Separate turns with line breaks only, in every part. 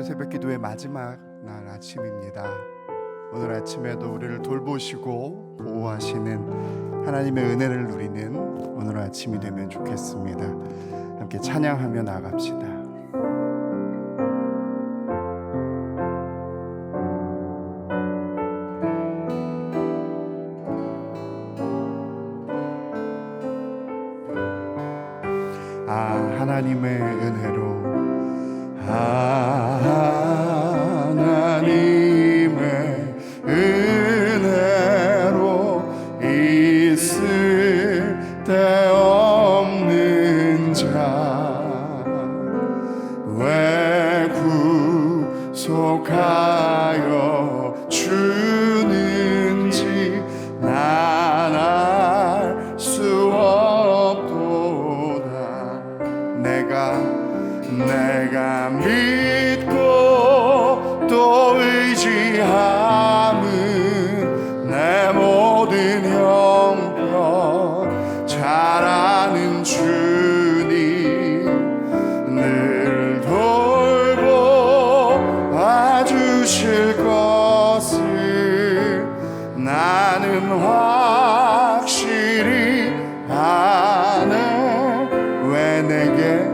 6월 새벽기도의 마지막 날 아침입니다. 오늘 아침에도 우리를 돌보시고 보호하시는 하나님의 은혜를 누리는 오늘 아침이 되면 좋겠습니다. 함께 찬양하며 나아갑시다. 하나님의 은혜로 하나님의 은혜로 있을 데 없는 자 왜 구속하여 주는지 난 알 수 없도다. 내가 믿고 또 의지함은 내 모든 형편 잘 아는 주님 늘 돌보 와주실 것을 나는 확실히 아네. 왜 내게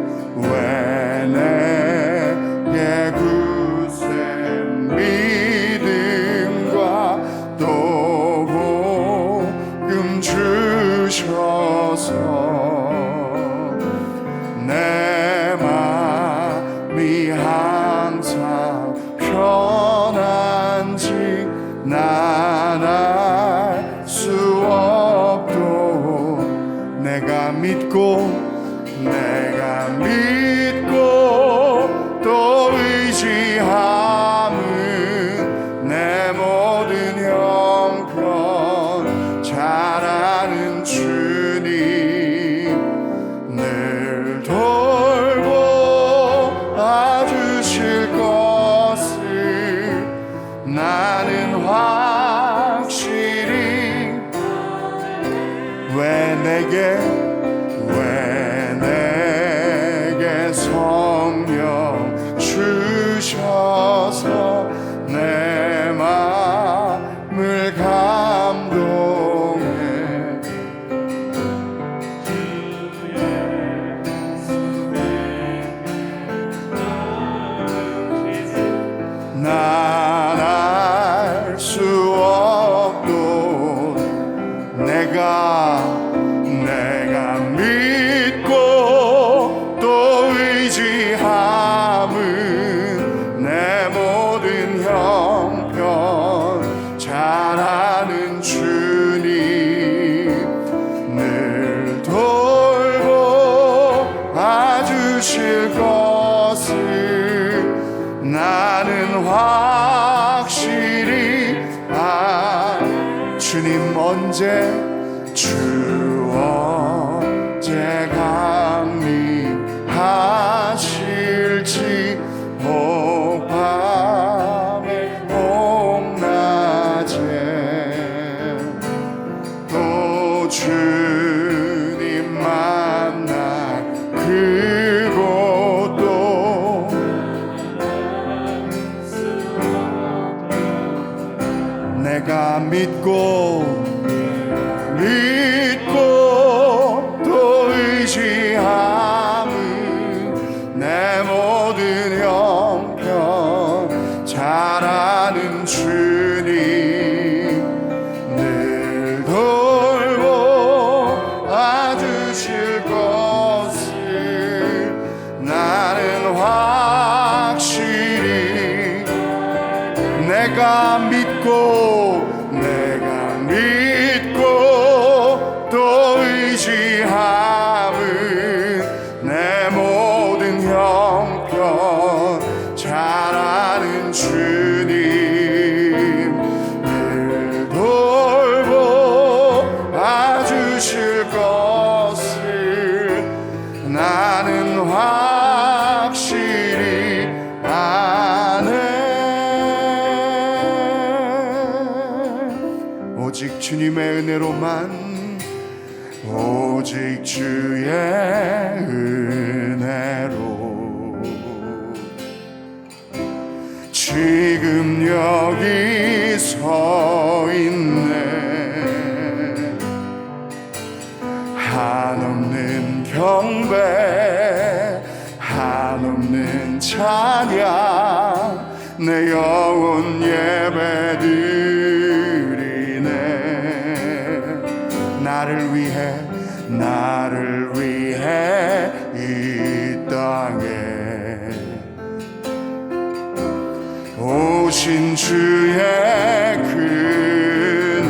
굳센 믿음과 또 복음 주셔서 내 맘이 항상 편한지 난 알 수 없도 내가 믿고 또 의지함은 내 모든 형편 잘 아는 주님 늘 돌보 와주실 것을 나는 확실히 왜 내게 성령 주셔서 내 마음을 감동해. 난 알 수 없도 내가 믿고 또 의지함은 내 모든 형편 잘 아는 주님 늘 돌보 와주실 것을 나는 확실히 주님 주 언제 강림하실지 혹밤에 혹낮에 또 주님 만날 그곳도 내가 믿고 또 의지함은 내 모든 형편 잘 아는 주님 늘 돌보 와주실 것을 나는 확실히 내가 믿고 또 의지함은 내 모든 형편 잘 아는 주님 늘 돌보 와주실 것을 나는 확실히 아네. 오직 주님의 은혜로만 오직 주의 은혜로 지금 여기 서 있네. 한없는 경배, 한없는 찬양, 내 영혼 예배드리네. 나를 위해 이 땅에 오신 주의 은혜,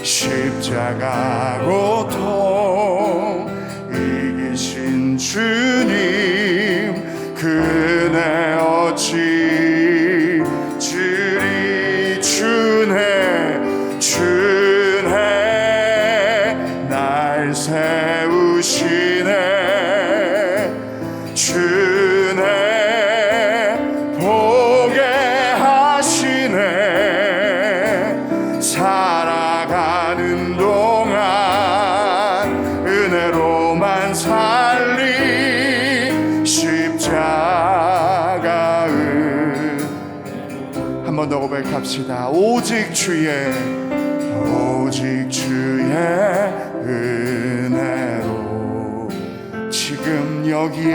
십자가 고통 이기신 주님, 그 은혜 어찌 주리. 주네 날 세우시네. 주네 보게 하시네. 살아가는 동안 은혜로만 살리 십자가은. 한 번 더 고백합시다. 오직 주의 은혜로 지금 여기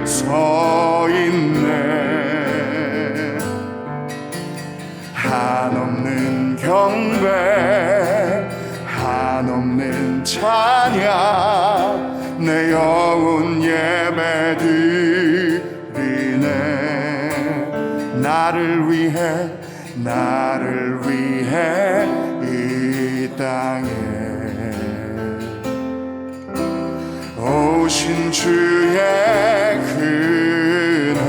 서 있네. 한없는 경배, 한없는 찬양, 내 영혼 예배드리네. 나를 위해 이 땅에 오신 주의 은혜,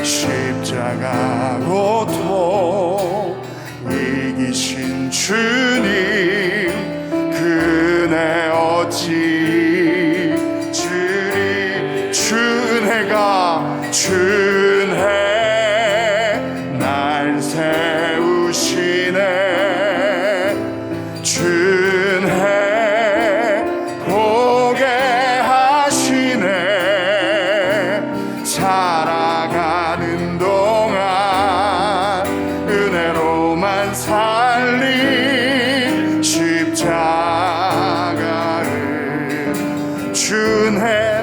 십자가 고통 이기신 주님, 그 은혜 어찌 주리. 주은혜 날 세우시네. 주은혜 보게 하시네. 살아가는 동안 은혜로만 살리 십자가를. 주은혜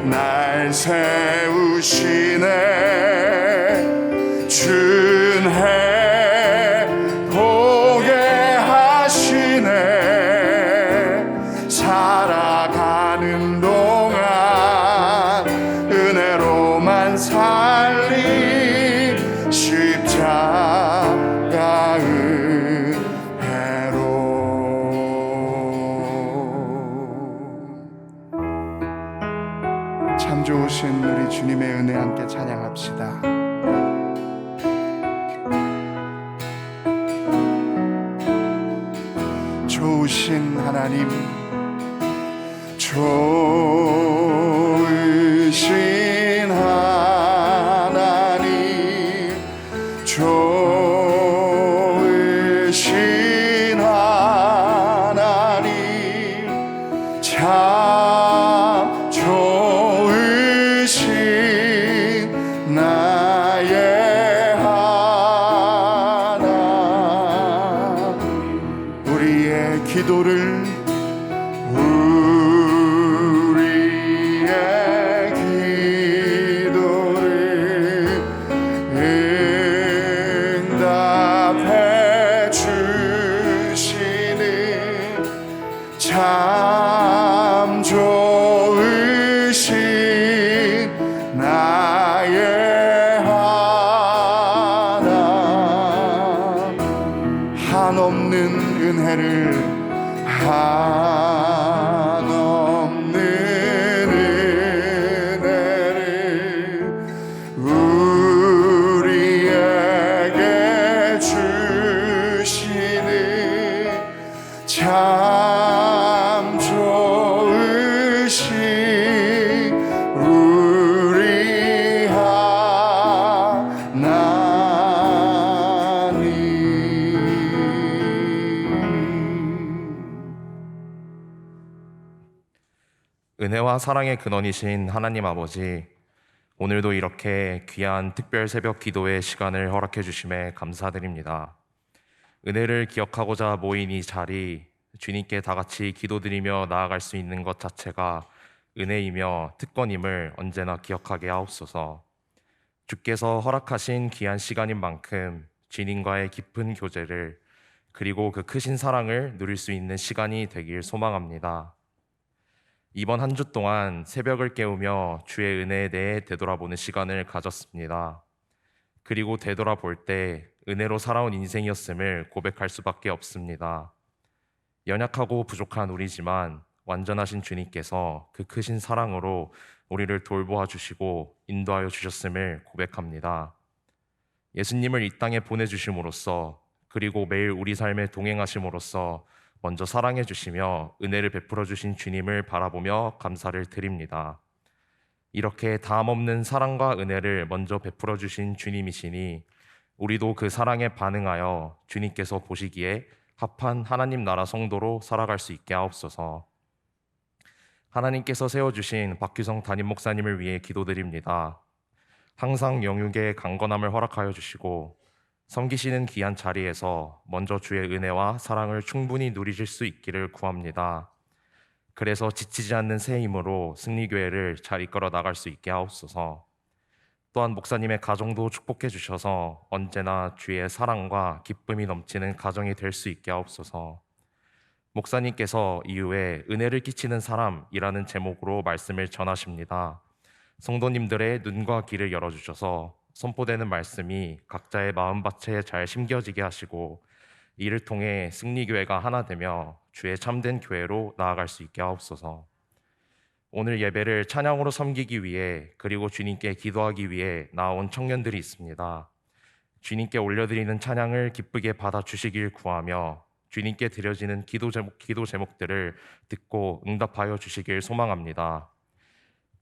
날 세우시네. 주은혜 보게 하시네. 살아가는 동안 은혜로만 살리 십자가 은혜로. 참 좋으신 우리 주님의 은혜 함께 찬양합시다. 좋으신 하나님, 좋으신 하나님, 좋으신 하나님, 참 좋으신 나의 하나님. 우리의 기도를 응답해 주시는 참 좋으신 나의 하나님. 한없는 은혜를 우리에게 주시는 참 좋으신 우리 하나님.
은혜와 사랑의 근원이신 하나님 아버지, 오늘도 이렇게 귀한 특별 새벽 기도의 시간을 허락해 주심에 감사드립니다. 은혜를 기억하고자 모인 이 자리, 주님께 다 같이 기도드리며 나아갈 수 있는 것 자체가 은혜이며 특권임을 언제나 기억하게 하옵소서. 주께서 허락하신 귀한 시간인 만큼 주님과의 깊은 교제를, 그리고 그 크신 사랑을 누릴 수 있는 시간이 되길 소망합니다. 이번 한 주 동안 새벽을 깨우며 주의 은혜에 대해 되돌아보는 시간을 가졌습니다. 그리고 되돌아볼 때 은혜로 살아온 인생이었음을 고백할 수밖에 없습니다. 연약하고 부족한 우리지만 완전하신 주님께서 그 크신 사랑으로 우리를 돌보아 주시고 인도하여 주셨음을 고백합니다. 예수님을 이 땅에 보내주심으로써, 그리고 매일 우리 삶에 동행하심으로써 먼저 사랑해 주시며 은혜를 베풀어 주신 주님을 바라보며 감사를 드립니다. 이렇게 다함없는 사랑과 은혜를 먼저 베풀어 주신 주님이시니 우리도 그 사랑에 반응하여 주님께서 보시기에 합한 하나님 나라 성도로 살아갈 수 있게 하옵소서. 하나님께서 세워주신 박규성 담임 목사님을 위해 기도드립니다. 항상 영육의 강건함을 허락하여 주시고 섬기시는 귀한 자리에서 먼저 주의 은혜와 사랑을 충분히 누리실 수 있기를 구합니다. 그래서 지치지 않는 새 힘으로 승리교회를 잘 이끌어 나갈 수 있게 하옵소서. 또한 목사님의 가정도 축복해 주셔서 언제나 주의 사랑과 기쁨이 넘치는 가정이 될 수 있게 하옵소서. 목사님께서 이후에 은혜를 끼치는 사람이라는 제목으로 말씀을 전하십니다. 성도님들의 눈과 귀를 열어주셔서 선포되는 말씀이 각자의 마음밭에 잘 심겨지게 하시고 이를 통해 승리교회가 하나 되며 주의 참된 교회로 나아갈 수 있게 하옵소서. 오늘 예배를 찬양으로 섬기기 위해, 그리고 주님께 기도하기 위해 나온 청년들이 있습니다. 주님께 올려드리는 찬양을 기쁘게 받아주시길 구하며 주님께 드려지는 기도 제목들을 듣고 응답하여 주시길 소망합니다.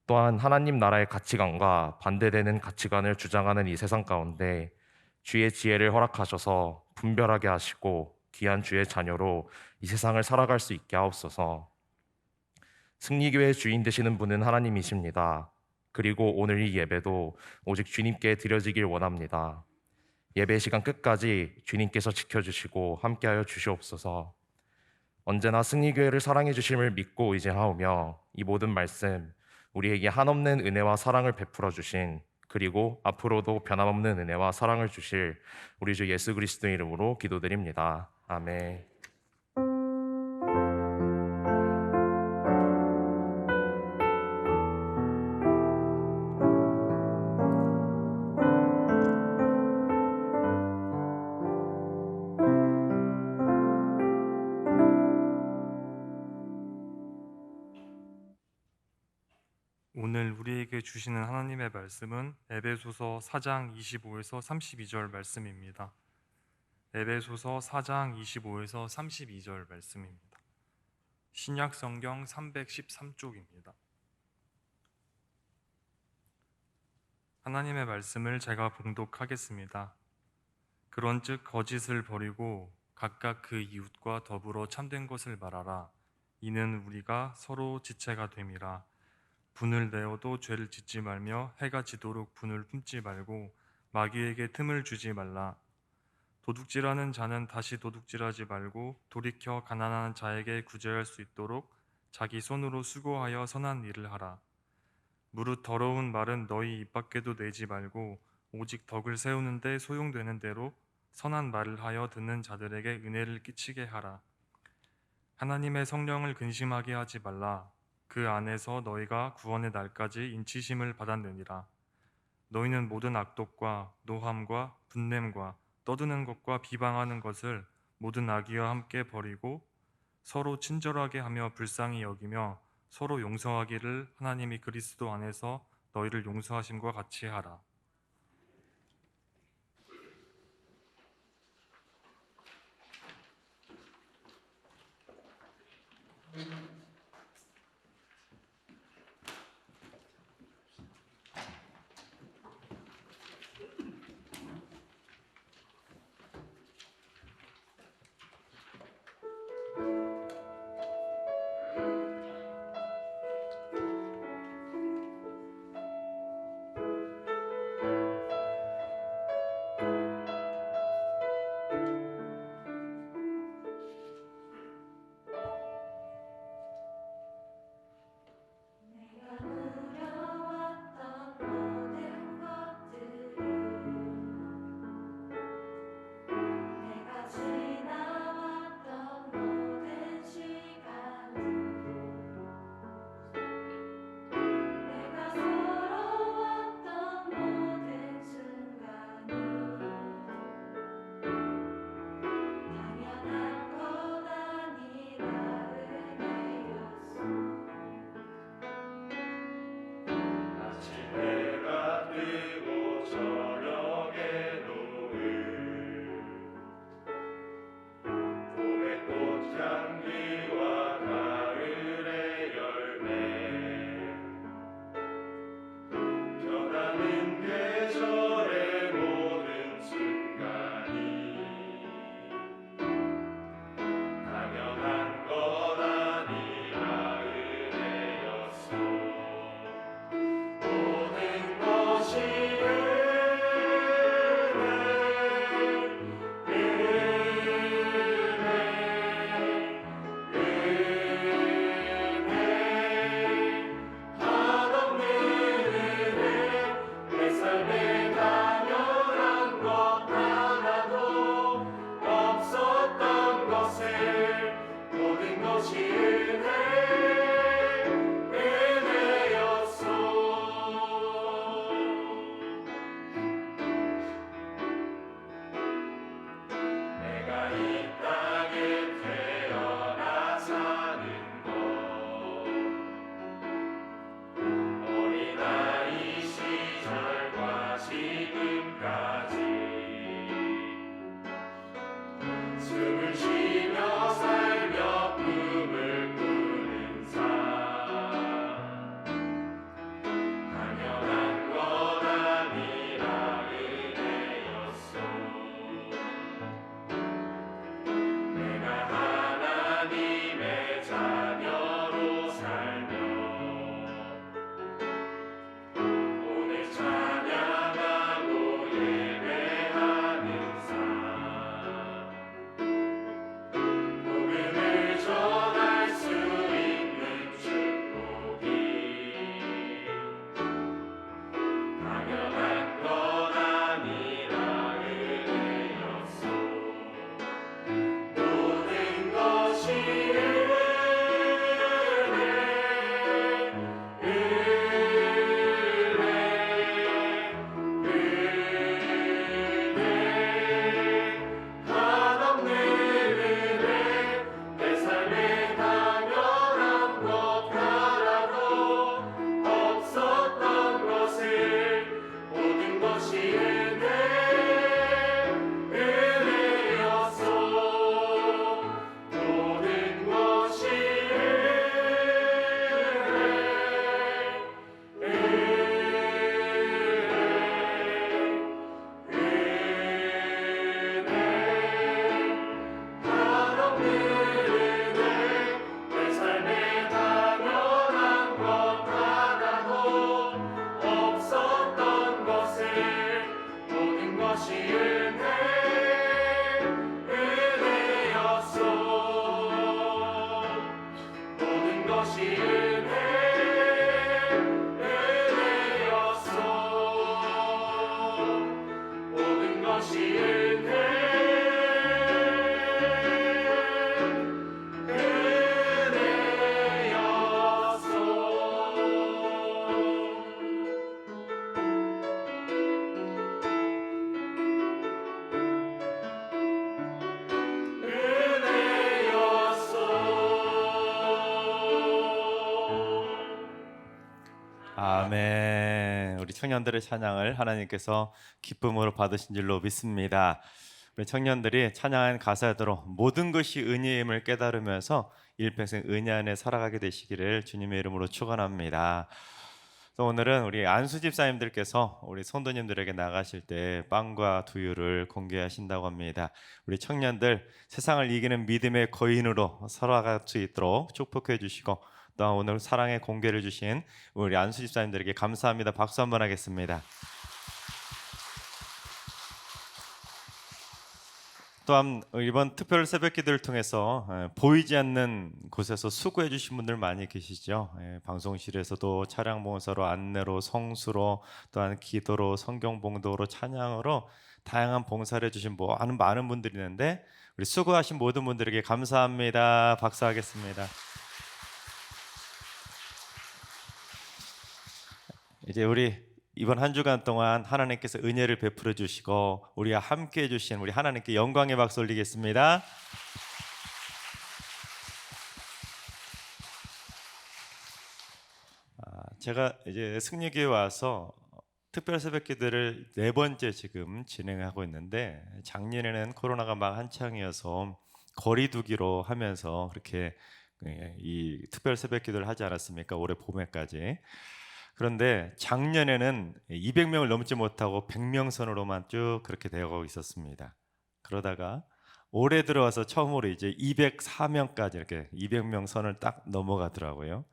또한 하나님 나라의 가치관과 반대되는 가치관을 주장하는 이 세상 가운데 주의 지혜를 허락하셔서 분별하게 하시고 귀한 주의 자녀로 이 세상을 살아갈 수 있게 하옵소서. 승리교회의 주인 되시는 분은 하나님이십니다. 그리고 오늘 이 예배도 오직 주님께 드려지길 원합니다. 예배 시간 끝까지 주님께서 지켜주시고 함께하여 주시옵소서. 언제나 승리교회를 사랑해 주심을 믿고 의지하오며 이 모든 말씀 우리에게 한없는 은혜와 사랑을 베풀어 주신, 그리고 앞으로도 변함없는 은혜와 사랑을 주실 우리 주 예수 그리스도의 이름으로 기도드립니다. 아멘.
오늘 우리에게 주시는 하나님의 말씀은 에베소서 4장 25에서 32절 말씀입니다. 에베소서 4장 25에서 32절 말씀입니다. 신약 성경 313쪽입니다. 하나님의 말씀을 제가 봉독하겠습니다. 그런즉 거짓을 버리고 각각 그 이웃과 더불어 참된 것을 말하라. 이는 우리가 서로 지체가 됨이라. 분을 내어도 죄를 짓지 말며 해가 지도록 분을 품지 말고 마귀에게 틈을 주지 말라. 도둑질하는 자는 다시 도둑질하지 말고 돌이켜 가난한 자에게 구제할 수 있도록 자기 손으로 수고하여 선한 일을 하라. 무릇 더러운 말은 너희 입 밖에도 내지 말고 오직 덕을 세우는 데 소용되는 대로 선한 말을 하여 듣는 자들에게 은혜를 끼치게 하라. 하나님의 성령을 근심하게 하지 말라. 그 안에서 너희가 구원의 날까지 인치심을 받았느니라. 너희는 모든 악독과 노함과 분냄과 떠드는 것과 비방하는 것을 모든 악의와 함께 버리고 서로 친절하게 하며 불쌍히 여기며 서로 용서하기를 하나님이 그리스도 안에서 너희를 용서하심과 같이 하라.
아멘. 우리 청년들의 찬양을 하나님께서 기쁨으로 받으신 줄로 믿습니다. 우리 청년들이 찬양한 가사대로 모든 것이 은혜임을 깨달으면서 일평생 은혜 안에 살아가게 되시기를 주님의 이름으로 축원합니다. 또 오늘은 우리 안수 집사님들께서 우리 성도님들에게 나가실 때 빵과 두유를 공개하신다고 합니다. 우리 청년들 세상을 이기는 믿음의 거인으로 살아갈 수 있도록 축복해 주시고, 또 오늘 사랑의 공개를 주신 우리 안수 집사님들에게 감사합니다. 박수 한번 하겠습니다. 또한 이번 특별 새벽기도를 통해서 보이지 않는 곳에서 수고해 주신 분들 많이 계시죠. 방송실에서도 차량 봉사로, 안내로, 성수로, 또한 기도로, 성경 봉독으로, 찬양으로 다양한 봉사를 해주신 많은 분들이 있는데, 우리 수고하신 모든 분들에게 감사합니다. 박수하겠습니다. 이제 우리 이번 한 주간 동안 하나님께서 은혜를 베풀어 주시고 우리와 함께 해주신 우리 하나님께 영광의 박수 올리겠습니다. 제가 이제 승리교회 와서 특별 새벽기도를 4번째 지금 진행하고 있는데, 작년에는 코로나가 막 한창이어서 거리두기로 하면서 그렇게 이 특별 새벽기도를 하지 않았습니까? 올해 봄에까지. 그런데 작년에는 200명을 넘지 못하고 100명 선으로만 쭉 그렇게 되어가고 있었습니다. 그러다가 올해 들어와서 처음으로 이제 204명까지 이렇게 200명 선을 딱 넘어가더라고요.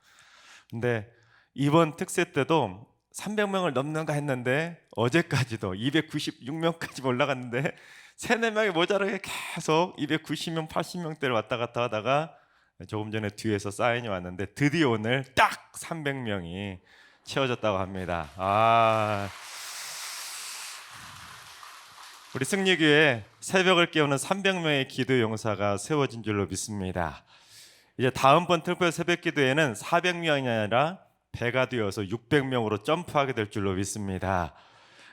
근데 이번 특세 때도 300명을 넘는가 했는데 어제까지도 296명까지 올라갔는데 3-4명이 모자라게 계속 290명, 80명대를 왔다 갔다 하다가 조금 전에 뒤에서 사인이 왔는데 드디어 오늘 딱 300명이 채워졌다고 합니다. 우리 승리교회 새벽을 깨우는 300명의 기도 용사가 세워진 줄로 믿습니다. 이제 다음번 특별 새벽 기도에는 400명이 아니라 배가 되어서 600명으로 점프하게 될 줄로 믿습니다.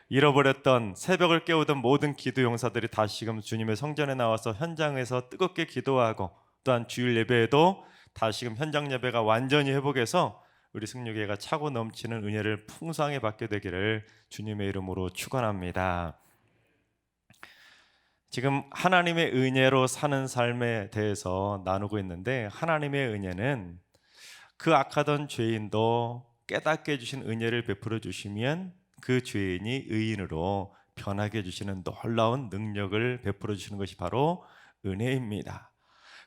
잃어버렸던 새벽을 깨우던 모든 기도 용사들이 다시금 주님의 성전에 나와서 현장에서 뜨겁게 기도하고, 또한 주일 예배에도 다시금 현장 예배가 완전히 회복해서 우리 승리교회가 차고 넘치는 은혜를 풍성하게 받게 되기를 주님의 이름으로 축원합니다. 지금 하나님의 은혜로 사는 삶에 대해서 나누고 있는데, 하나님의 은혜는 그 악하던 죄인도 깨닫게 해주신 은혜를 베풀어 주시면 그 죄인이 의인으로 변하게 해주시는 놀라운 능력을 베풀어 주시는 것이 바로 은혜입니다.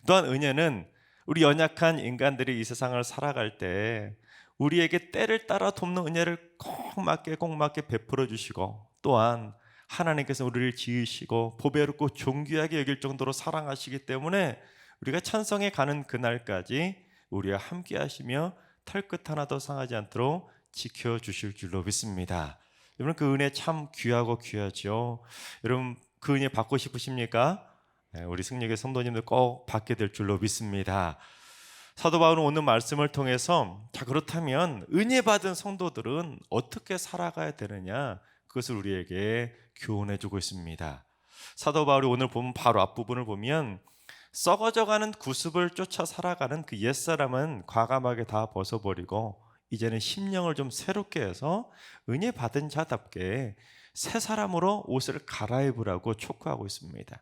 또한 은혜는 우리 연약한 인간들이 이 세상을 살아갈 때 우리에게 때를 따라 돕는 은혜를 꼭 맞게 베풀어 주시고, 또한 하나님께서 우리를 지으시고 보배롭고 존귀하게 여길 정도로 사랑하시기 때문에 우리가 천성에 가는 그날까지 우리와 함께 하시며 털끝 하나도 상하지 않도록 지켜주실 줄로 믿습니다. 여러분, 그 은혜 참 귀하고 귀하죠. 여러분, 그 은혜 받고 싶으십니까? 우리 승리교회 성도님들 꼭 받게 될 줄로 믿습니다. 사도 바울은 오늘 말씀을 통해서, 자, 그렇다면 은혜 받은 성도들은 어떻게 살아가야 되느냐, 그것을 우리에게 교훈해 주고 있습니다. 사도 바울이 오늘 보면 바로 앞부분을 보면, 썩어져가는 구습을 쫓아 살아가는 그 옛사람은 과감하게 다 벗어버리고 이제는 심령을 좀 새롭게 해서 은혜 받은 자답게 새 사람으로 옷을 갈아입으라고 촉구하고 있습니다.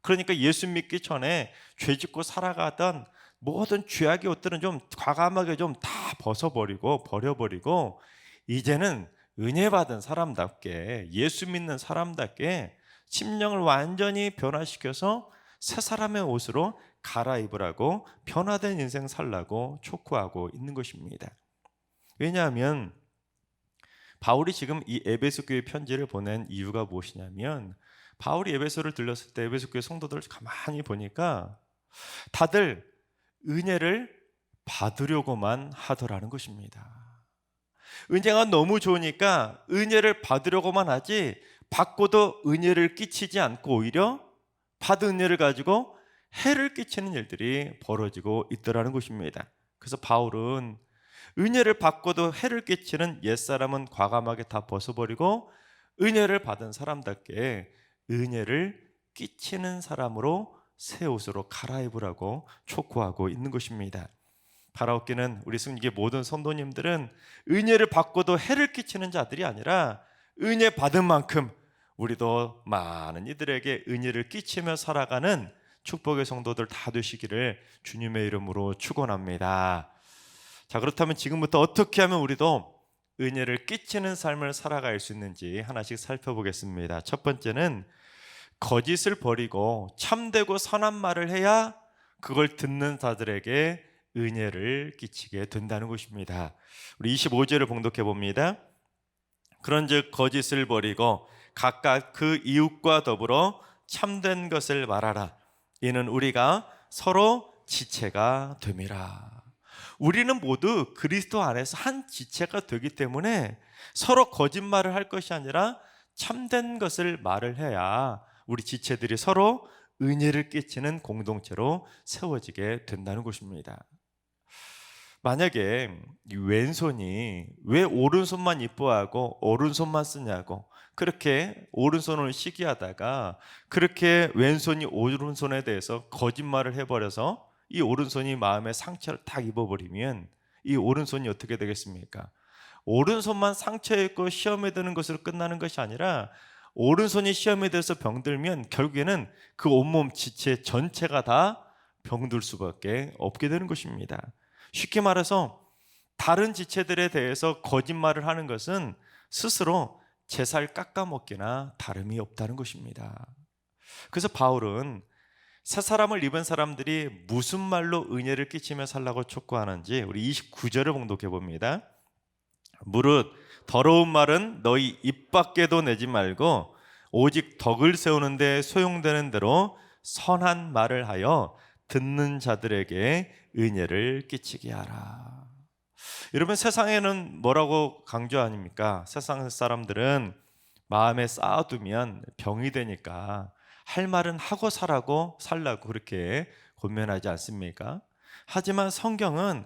그러니까 예수 믿기 전에 죄 짓고 살아가던 모든 죄악의 옷들은 좀 과감하게 좀 다 버려버리고 이제는 은혜 받은 사람답게, 예수 믿는 사람답게 심령을 완전히 변화시켜서 새 사람의 옷으로 갈아입으라고, 변화된 인생 살라고 촉구하고 있는 것입니다. 왜냐하면 바울이 지금 이 에베소 교회 편지를 보낸 이유가 무엇이냐면, 바울이 에베소를 들렸을 때 에베소 교회 성도들을 가만히 보니까 다들 은혜를 받으려고만 하더라는 것입니다. 은혜가 너무 좋으니까 은혜를 받으려고만 하지 받고도 은혜를 끼치지 않고 오히려 받은 은혜를 가지고 해를 끼치는 일들이 벌어지고 있더라는 것입니다. 그래서 바울은 은혜를 받고도 해를 끼치는 옛사람은 과감하게 다 벗어버리고 은혜를 받은 사람답게 은혜를 끼치는 사람으로 새 옷으로 갈아입으라고 촉구하고 있는 것입니다. 바라옵기는 우리 승리의 모든 성도님들은 은혜를 받고도 해를 끼치는 자들이 아니라 은혜 받은 만큼 우리도 많은 이들에게 은혜를 끼치며 살아가는 축복의 성도들 다 되시기를 주님의 이름으로 축원합니다. 자, 그렇다면 지금부터 어떻게 하면 우리도 은혜를 끼치는 삶을 살아갈 수 있는지 하나씩 살펴보겠습니다. 첫 번째는 거짓을 버리고 참되고 선한 말을 해야 그걸 듣는 자들에게 은혜를 끼치게 된다는 것입니다. 우리 25절을 봉독해 봅니다. 그런즉 거짓을 버리고 각각 그 이웃과 더불어 참된 것을 말하라. 이는 우리가 서로 지체가 됨이라. 우리는 모두 그리스도 안에서 한 지체가 되기 때문에 서로 거짓말을 할 것이 아니라 참된 것을 말을 해야 우리 지체들이 서로 은혜를 끼치는 공동체로 세워지게 된다는 것입니다. 만약에 이 왼손이 왜 오른손만 이뻐하고 오른손만 쓰냐고 그렇게 오른손을 시기하다가 그렇게 왼손이 오른손에 대해서 거짓말을 해버려서 이 오른손이 마음에 상처를 딱 입어버리면 이 오른손이 어떻게 되겠습니까? 오른손만 상처 입고 시험에 드는 것으로 끝나는 것이 아니라 오른손이 시험에 들어서 병들면 결국에는 그 온몸 지체 전체가 다 병들 수밖에 없게 되는 것입니다. 쉽게 말해서 다른 지체들에 대해서 거짓말을 하는 것은 스스로 제 살 깎아먹기나 다름이 없다는 것입니다. 그래서 바울은 새 사람을 입은 사람들이 무슨 말로 은혜를 끼치며 살라고 촉구하는지 우리 29절을 봉독해 봅니다. 무릇 더러운 말은 너희 입 밖에도 내지 말고 오직 덕을 세우는 데 소용되는 대로 선한 말을 하여 듣는 자들에게 은혜를 끼치게 하라. 여러분, 세상에는 뭐라고 강조 아닙니까? 세상 사람들은 마음에 쌓아두면 병이 되니까 할 말은 하고 살라고 그렇게 권면하지 않습니까? 하지만 성경은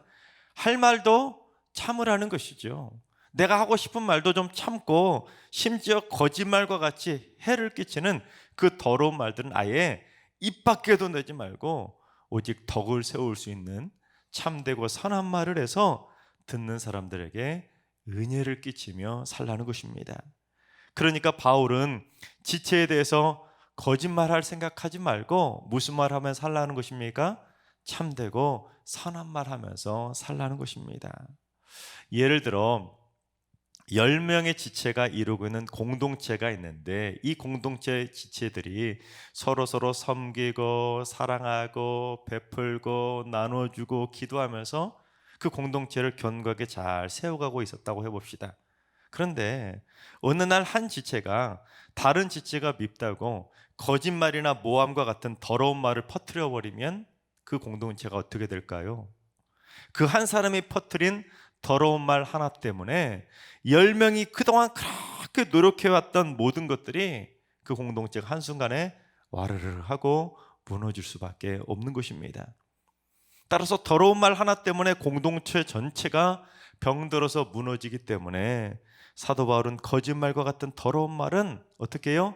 할 말도 참으라는 것이죠. 내가 하고 싶은 말도 좀 참고 심지어 거짓말과 같이 해를 끼치는 그 더러운 말들은 아예 입 밖에도 내지 말고 오직 덕을 세울 수 있는 참되고 선한 말을 해서 듣는 사람들에게 은혜를 끼치며 살라는 것입니다. 그러니까 바울은 지체에 대해서 거짓말할 생각하지 말고 무슨 말 하면 살라는 것입니까? 참되고 선한 말 하면서 살라는 것입니다. 예를 들어 10명의 지체가 이루고 있는 공동체가 있는데 이 공동체 지체들이 서로 섬기고 사랑하고 베풀고 나눠주고 기도하면서 그 공동체를 견고하게 잘 세워가고 있었다고 해봅시다. 그런데 어느 날 한 지체가 다른 지체가 밉다고 거짓말이나 모함과 같은 더러운 말을 퍼뜨려 버리면 그 공동체가 어떻게 될까요? 그 한 사람이 퍼뜨린 더러운 말 하나 때문에 10명이 그동안 그렇게 노력해왔던 모든 것들이 그 공동체가 한순간에 와르르 하고 무너질 수밖에 없는 것입니다. 따라서 더러운 말 하나 때문에 공동체 전체가 병들어서 무너지기 때문에 사도 바울은 거짓말과 같은 더러운 말은 어떻게 해요?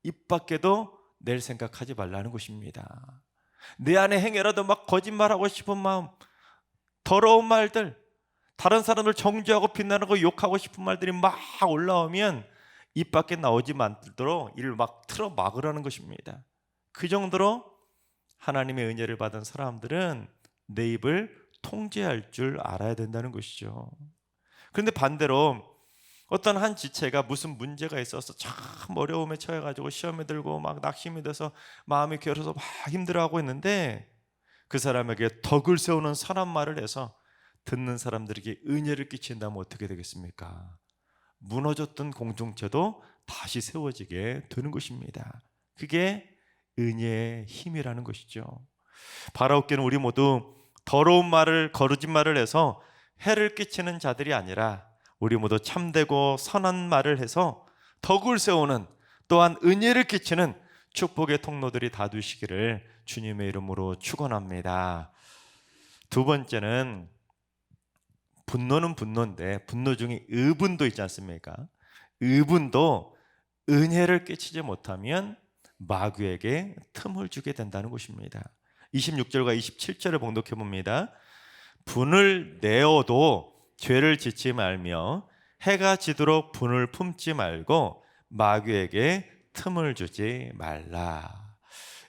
입 밖에도 낼 생각하지 말라는 것입니다. 내 안에 행여라도 막 거짓말하고 싶은 마음, 더러운 말들, 다른 사람을 정죄하고 비난하고 욕하고 싶은 말들이 막 올라오면 입 밖에 나오지 않도록 이를 막 틀어 막으라는 것입니다. 그 정도로 하나님의 은혜를 받은 사람들은 내 입을 통제할 줄 알아야 된다는 것이죠. 그런데 반대로 어떤 한 지체가 무슨 문제가 있어서 참 어려움에 처해가지고 시험에 들고 막 낙심이 돼서 마음이 괴로워서 막 힘들어하고 있는데 그 사람에게 덕을 세우는 선한 말을 해서 듣는 사람들에게 은혜를 끼친다면 어떻게 되겠습니까? 무너졌던 공동체도 다시 세워지게 되는 것입니다. 그게 은혜의 힘이라는 것이죠. 바라옵기는 우리 모두 더러운 말을 거짓말을 해서 해를 끼치는 자들이 아니라 우리 모두 참되고 선한 말을 해서 덕을 세우는 또한 은혜를 끼치는 축복의 통로들이 닫으시기를 주님의 이름으로 축원합니다. 두 번째는 분노는 분노인데 분노 중에 의분도 있지 않습니까? 의분도 은혜를 끼치지 못하면 마귀에게 틈을 주게 된다는 것입니다. 26절과 27절을 봉독해 봅니다. 분을 내어도 죄를 짓지 말며 해가 지도록 분을 품지 말고 마귀에게 틈을 주지 말라.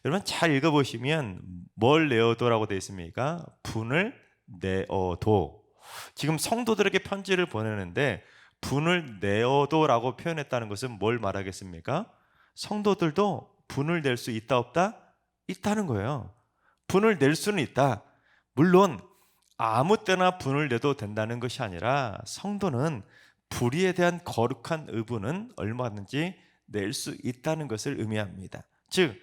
여러분 잘 읽어보시면 뭘 내어도라고 되어 있습니까? 분을 내어도. 지금 성도들에게 편지를 보내는데 분을 내어도라고 표현했다는 것은 뭘 말하겠습니까? 성도들도 분을 낼 수 있다 없다? 있다는 거예요. 분을 낼 수는 있다. 물론 아무 때나 분을 내도 된다는 것이 아니라 성도는 불의에 대한 거룩한 의분은 얼마든지 낼 수 있다는 것을 의미합니다. 즉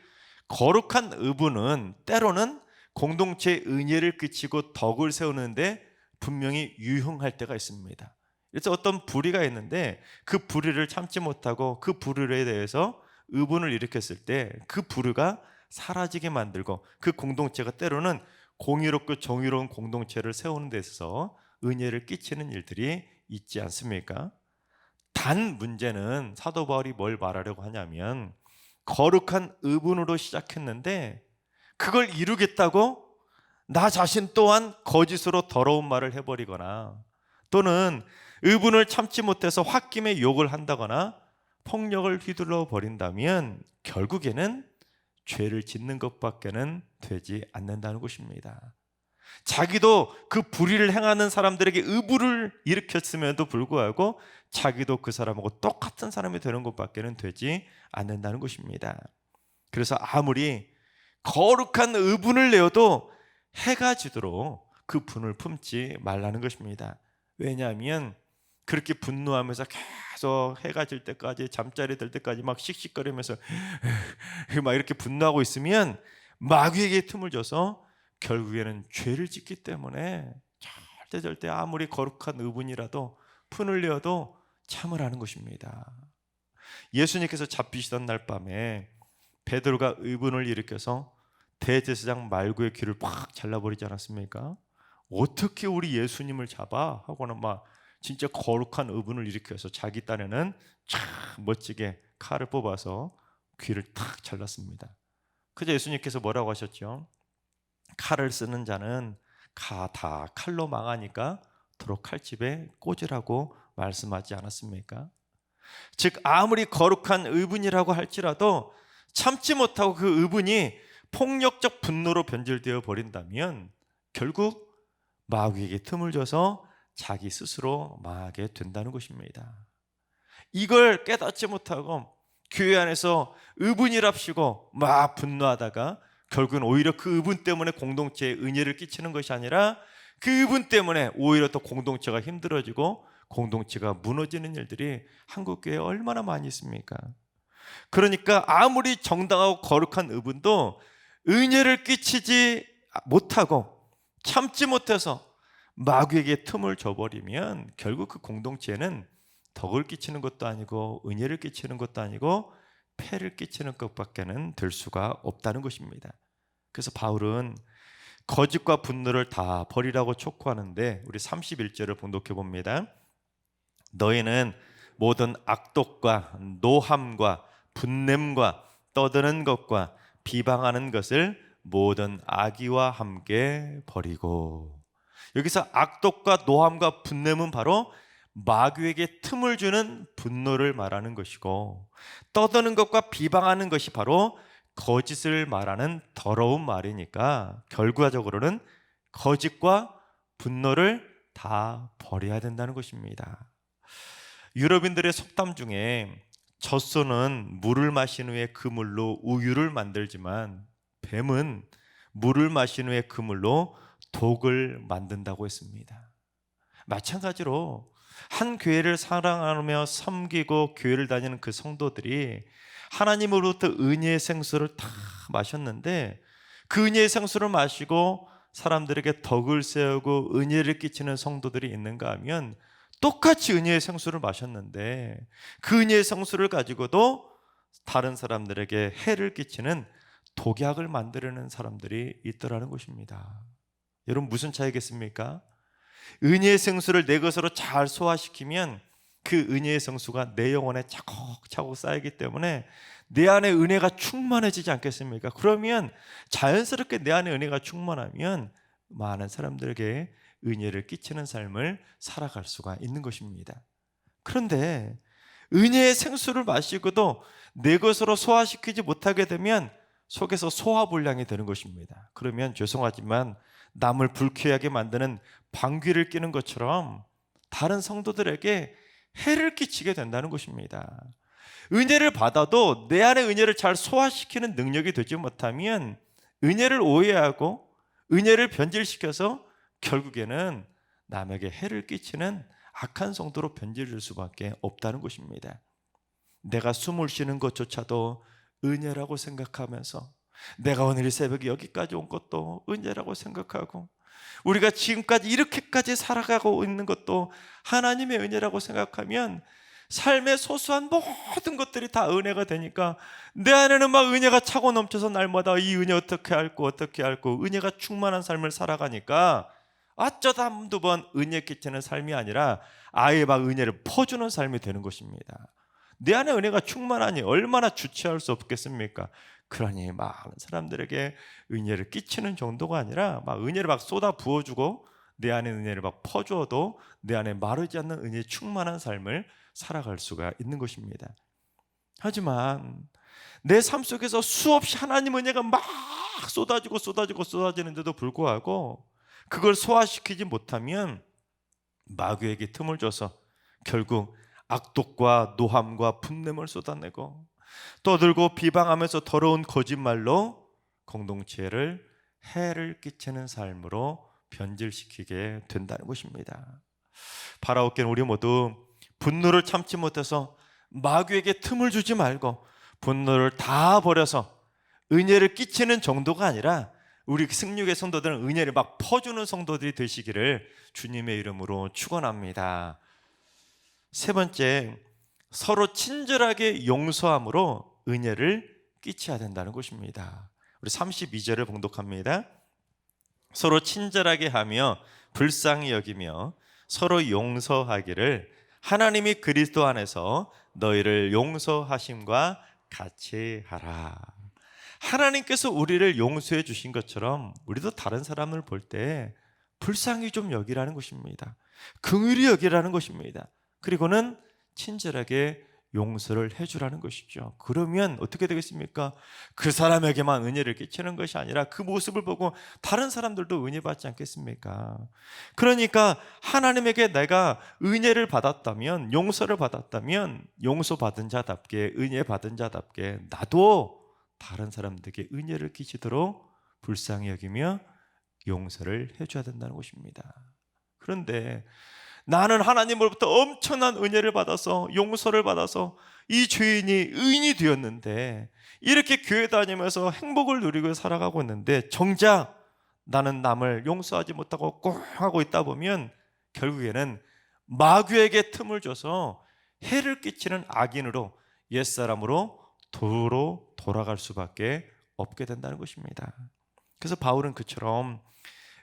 거룩한 의분은 때로는 공동체에 은혜를 끼치고 덕을 세우는데 분명히 유용할 때가 있습니다. 그래서 어떤 불의가 있는데 그 불의를 참지 못하고 그 불의에 대해서 의분을 일으켰을 때 그 불의가 사라지게 만들고 그 공동체가 때로는 공의롭고 정의로운 공동체를 세우는 데 있어서 은혜를 끼치는 일들이 있지 않습니까? 단 문제는 사도 바울이 뭘 말하려고 하냐면 거룩한 의분으로 시작했는데 그걸 이루겠다고 나 자신 또한 거짓으로 더러운 말을 해버리거나 또는 의분을 참지 못해서 홧김에 욕을 한다거나 폭력을 휘둘러 버린다면 결국에는 죄를 짓는 것밖에는 되지 않는다는 것입니다. 자기도 그 불의를 행하는 사람들에게 의부를 일으켰음에도 불구하고 자기도 그 사람하고 똑같은 사람이 되는 것밖에는 되지 않는다는 것입니다. 그래서 아무리 거룩한 의분을 내어도 해가 지도록 그 분을 품지 말라는 것입니다. 왜냐하면 그렇게 분노하면서 계속 해가 질 때까지 잠자리 들 때까지 막 씩씩거리면서 막 이렇게 분노하고 있으면 마귀에게 틈을 줘서 결국에는 죄를 짓기 때문에 절대 아무리 거룩한 의분이라도 분을 내어도 참으라는 것입니다. 예수님께서 잡히시던 날 밤에 베드로가 의분을 일으켜서 대제사장 말구의 귀를 팍 잘라버리지 않았습니까? 어떻게 우리 예수님을 잡아? 하고는 막 진짜 거룩한 의분을 일으켜서 자기 딴에는 참 멋지게 칼을 뽑아서 귀를 탁 잘랐습니다. 그저 예수님께서 뭐라고 하셨죠? 칼을 쓰는 자는 다 칼로 망하니까 도로 칼집에 꽂으라고 말씀하지 않았습니까? 즉 아무리 거룩한 의분이라고 할지라도 참지 못하고 그 의분이 폭력적 분노로 변질되어 버린다면 결국 마귀에게 틈을 줘서 자기 스스로 망하게 된다는 것입니다. 이걸 깨닫지 못하고 교회 안에서 의분이랍시고 막 분노하다가 결국은 오히려 그 의분 때문에 공동체에 은혜를 끼치는 것이 아니라 그 의분 때문에 오히려 더 공동체가 힘들어지고 공동체가 무너지는 일들이 한국교회에 얼마나 많이 있습니까? 그러니까 아무리 정당하고 거룩한 의분도 은혜를 끼치지 못하고 참지 못해서 마귀에게 틈을 줘버리면 결국 그 공동체는 덕을 끼치는 것도 아니고 은혜를 끼치는 것도 아니고 폐를 끼치는 것밖에는 될 수가 없다는 것입니다. 그래서 바울은 거짓과 분노를 다 버리라고 촉구하는데 우리 31절을 봉독해 봅니다. 너희는 모든 악독과 노함과 분냄과 떠드는 것과 비방하는 것을 모든 악의와 함께 버리고. 여기서 악독과 노함과 분냄은 바로 마귀에게 틈을 주는 분노를 말하는 것이고 떠드는 것과 비방하는 것이 바로 거짓을 말하는 더러운 말이니까 결과적으로는 거짓과 분노를 다 버려야 된다는 것입니다. 유럽인들의 속담 중에 젖소는 물을 마신 후에 그 물로 우유를 만들지만 뱀은 물을 마신 후에 그 물로 독을 만든다고 했습니다. 마찬가지로 한 교회를 사랑하며 섬기고 교회를 다니는 그 성도들이 하나님으로부터 은혜의 생수를 다 마셨는데 그 은혜의 생수를 마시고 사람들에게 덕을 세우고 은혜를 끼치는 성도들이 있는가 하면 똑같이 은혜의 생수를 마셨는데 그 은혜의 생수를 가지고도 다른 사람들에게 해를 끼치는 독약을 만들어내는 사람들이 있더라는 것입니다. 여러분, 무슨 차이겠습니까? 은혜의 생수를 내 것으로 잘 소화시키면 그 은혜의 생수가 내 영혼에 차곡차곡 쌓이기 때문에 내 안에 은혜가 충만해지지 않겠습니까? 그러면 자연스럽게 내 안에 은혜가 충만하면 많은 사람들에게 은혜를 끼치는 삶을 살아갈 수가 있는 것입니다. 그런데 은혜의 생수를 마시고도 내 것으로 소화시키지 못하게 되면 속에서 소화불량이 되는 것입니다. 그러면 죄송하지만 남을 불쾌하게 만드는 방귀를 뀌는 것처럼 다른 성도들에게 해를 끼치게 된다는 것입니다. 은혜를 받아도 내 안에 은혜를 잘 소화시키는 능력이 되지 못하면 은혜를 오해하고 은혜를 변질시켜서 결국에는 남에게 해를 끼치는 악한 성도로 변질될 수밖에 없다는 것입니다. 내가 숨을 쉬는 것조차도 은혜라고 생각하면서 내가 오늘 이 새벽에 여기까지 온 것도 은혜라고 생각하고 우리가 지금까지 이렇게까지 살아가고 있는 것도 하나님의 은혜라고 생각하면 삶의 소소한 모든 것들이 다 은혜가 되니까 내 안에는 막 은혜가 차고 넘쳐서 날마다 이 은혜 어떻게 앓고 은혜가 충만한 삶을 살아가니까 어쩌다 한두 번 은혜 끼치는 삶이 아니라 아예 막 은혜를 퍼주는 삶이 되는 것입니다. 내 안에 은혜가 충만하니 얼마나 주체할 수 없겠습니까? 그러니 많은 사람들에게 은혜를 끼치는 정도가 아니라 막 은혜를 막 쏟아 부어주고 내 안에 은혜를 막 퍼주어도 내 안에 마르지 않는 은혜에 충만한 삶을 살아갈 수가 있는 것입니다. 하지만 내 삶 속에서 수없이 하나님 은혜가 막 쏟아지는데도 불구하고 그걸 소화시키지 못하면 마귀에게 틈을 줘서 결국 악독과 노함과 분냄을 쏟아내고 떠들고 비방하면서 더러운 거짓말로 공동체를 해를 끼치는 삶으로 변질시키게 된다는 것입니다. 바라옵기는 우리 모두 분노를 참지 못해서 마귀에게 틈을 주지 말고 분노를 다 버려서 은혜를 끼치는 정도가 아니라 우리 승육의 성도들은 은혜를 막 퍼주는 성도들이 되시기를 주님의 이름으로 축원합니다. 세 번째, 서로 친절하게 용서함으로 은혜를 끼쳐야 된다는 것입니다. 우리 32절을 봉독합니다. 서로 친절하게 하며 불쌍히 여기며 서로 용서하기를 하나님이 그리스도 안에서 너희를 용서하심과 같이 하라. 하나님께서 우리를 용서해 주신 것처럼 우리도 다른 사람을 볼 때 불쌍히 좀 여기라는 것입니다. 긍휼히 여기라는 것입니다. 그리고는 친절하게 용서를 해주라는 것이죠. 그러면 어떻게 되겠습니까? 그 사람에게만 은혜를 끼치는 것이 아니라 그 모습을 보고 다른 사람들도 은혜 받지 않겠습니까? 그러니까 하나님에게 내가 은혜를 받았다면, 용서를 받았다면 용서받은 자답게, 은혜 받은 자답게 나도 다른 사람들에게 은혜를 끼치도록 불쌍히 여기며 용서를 해줘야 된다는 것입니다. 그런데 나는 하나님으로부터 엄청난 은혜를 받아서 용서를 받아서 이 죄인이 의인이 되었는데 이렇게 교회 다니면서 행복을 누리고 살아가고 있는데 정작 나는 남을 용서하지 못하고 꽁 하고 있다 보면 결국에는 마귀에게 틈을 줘서 해를 끼치는 악인으로 옛사람으로 도로 돌아갈 수밖에 없게 된다는 것입니다. 그래서 바울은 그처럼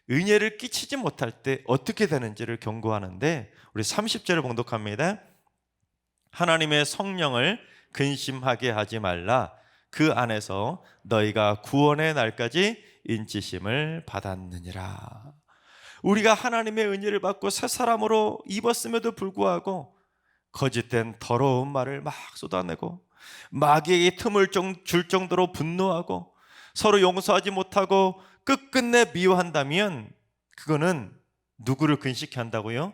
은혜를 끼치지 못할 때 어떻게 되는지를 경고하는데 우리 30절을 봉독합니다. 하나님의 성령을 근심하게 하지 말라. 그 안에서 너희가 구원의 날까지 인치심을 받았느니라. 우리가 하나님의 은혜를 받고 새 사람으로 입었음에도 불구하고 거짓된 더러운 말을 막 쏟아내고 마귀에게 틈을 줄 정도로 분노하고 서로 용서하지 못하고 끝끝내 미워한다면 그거는 누구를 근심케 한다고요?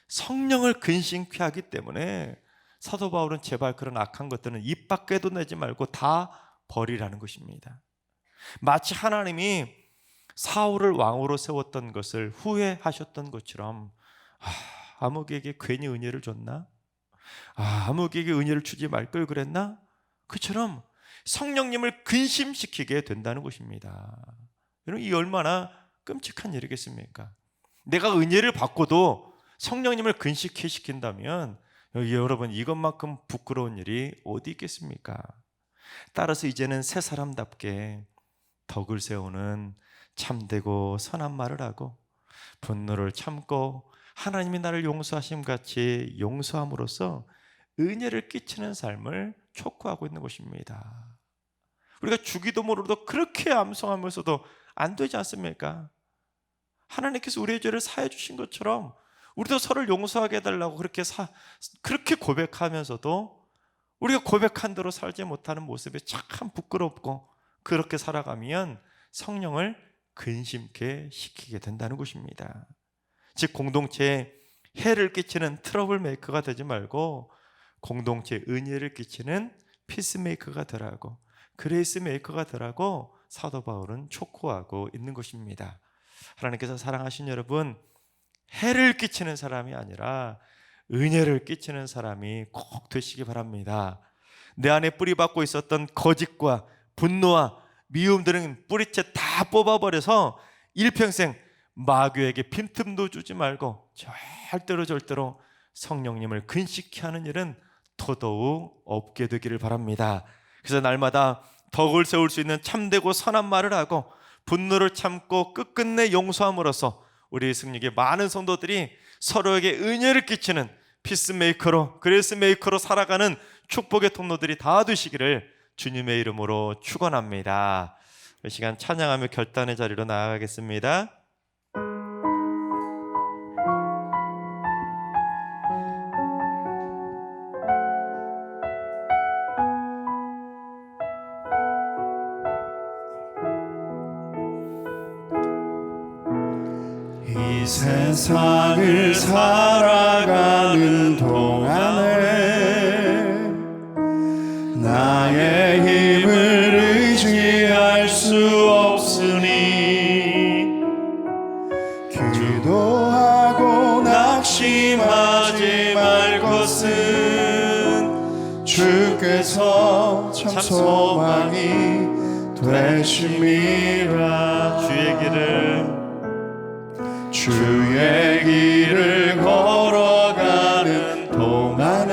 성령을 근심케 하기 때문에 사도 바울은 제발 그런 악한 것들은 입 밖에도 내지 말고 다 버리라는 것입니다. 마치 하나님이 사울을 왕으로 세웠던 것을 후회하셨던 것처럼 아무에게 괜히 은혜를 줬나? 아무에게 은혜를 주지 말 걸 그랬나? 그처럼 성령님을 근심시키게 된다는 것입니다. 여러분, 이 얼마나 끔찍한 일이겠습니까? 내가 은혜를 받고도 성령님을 근심시킨다면 여러분, 이것만큼 부끄러운 일이 어디 있겠습니까? 따라서 이제는 새 사람답게 덕을 세우는 참되고 선한 말을 하고 분노를 참고 하나님이 나를 용서하심 같이 용서함으로써 은혜를 끼치는 삶을 촉구하고 있는 것입니다. 우리가 주기도 모르도 그렇게 암송하면서도 안 되지 않습니까? 하나님께서 우리의 죄를 사해 주신 것처럼 우리도 서로를 용서하게 해달라고 그렇게 고백하면서도 우리가 고백한 대로 살지 못하는 모습이 참 부끄럽고, 그렇게 살아가면 성령을 근심케 시키게 된다는 것입니다. 즉 공동체에 해를 끼치는 트러블 메이커가 되지 말고 공동체에 은혜를 끼치는 피스메이커가 되라고, 그레이스 메이커가 되라고 사도 바울은 촉구하고 있는 것입니다. 하나님께서 사랑하신 여러분, 해를 끼치는 사람이 아니라 은혜를 끼치는 사람이 꼭 되시기 바랍니다. 내 안에 뿌리박고 있었던 거짓과 분노와 미움들은 뿌리채 다 뽑아버려서 일평생 마귀에게 빈틈도 주지 말고 절대로 성령님을 근심케 하는 일은 더더욱 없게 되기를 바랍니다. 그래서 날마다 덕을 세울 수 있는 참되고 선한 말을 하고 분노를 참고 끝끝내 용서함으로써 우리 승리의 많은 성도들이 서로에게 은혜를 끼치는 피스메이커로, 그레이스메이커로 살아가는 축복의 통로들이 다 되시기를 주님의 이름으로 축원합니다. 이 시간 찬양하며 결단의 자리로 나아가겠습니다.
이 세상을 살아가는 동안에 나의 힘을 의지할 수 없으니 기도하고 낙심하지 말 것은 주께서 참 소망이 되심이라. 주의 길을 걸어가는 동안에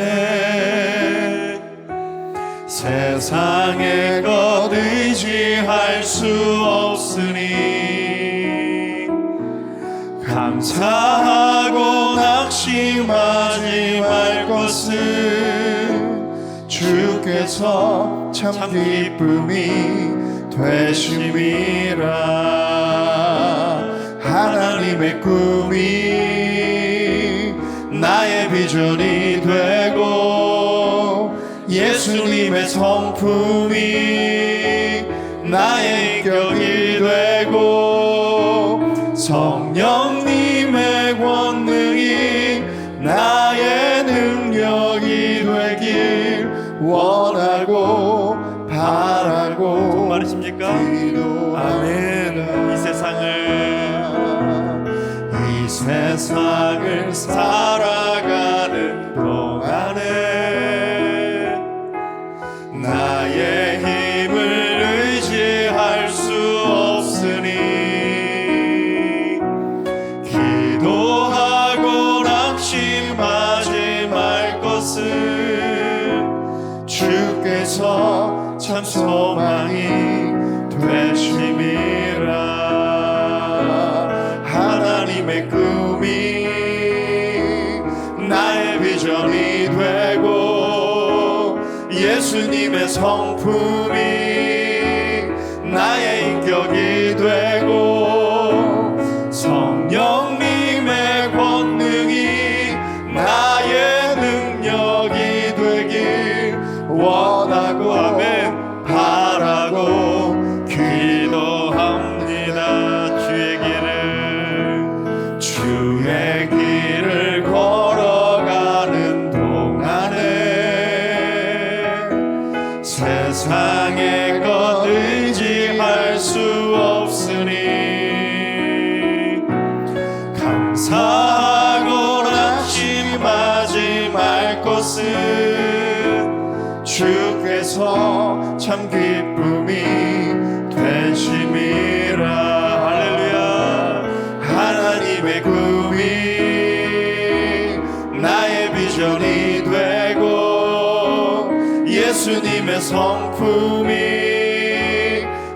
세상의 것 의지할 수 없으니 감사하고 낙심하지 말 것은 주께서 참 기쁨이 되심이라. 하나님의 꿈이 나의 비전이 되고 예수님의 성품이 나의 인격이 되고 성령님의 권능이 나의 능력이 되길 원하고 바라고
정말이십니까? 아멘.
이 세상을 살아가는 동안에 나의 힘을 의지할 수 없으니 기도하고 낙심하지 말 것은 주께서 참 소망이 되심이라. 하나님의 꿈이 나의 비전이 되고 예수님의 성품이 나의 인격이 되고 성령님의 권능이 나의 능력이 되길 원하고 아멘 바라고 기도합니다. 주의 길을 걸어가는 동안에 세상에
나의 성품이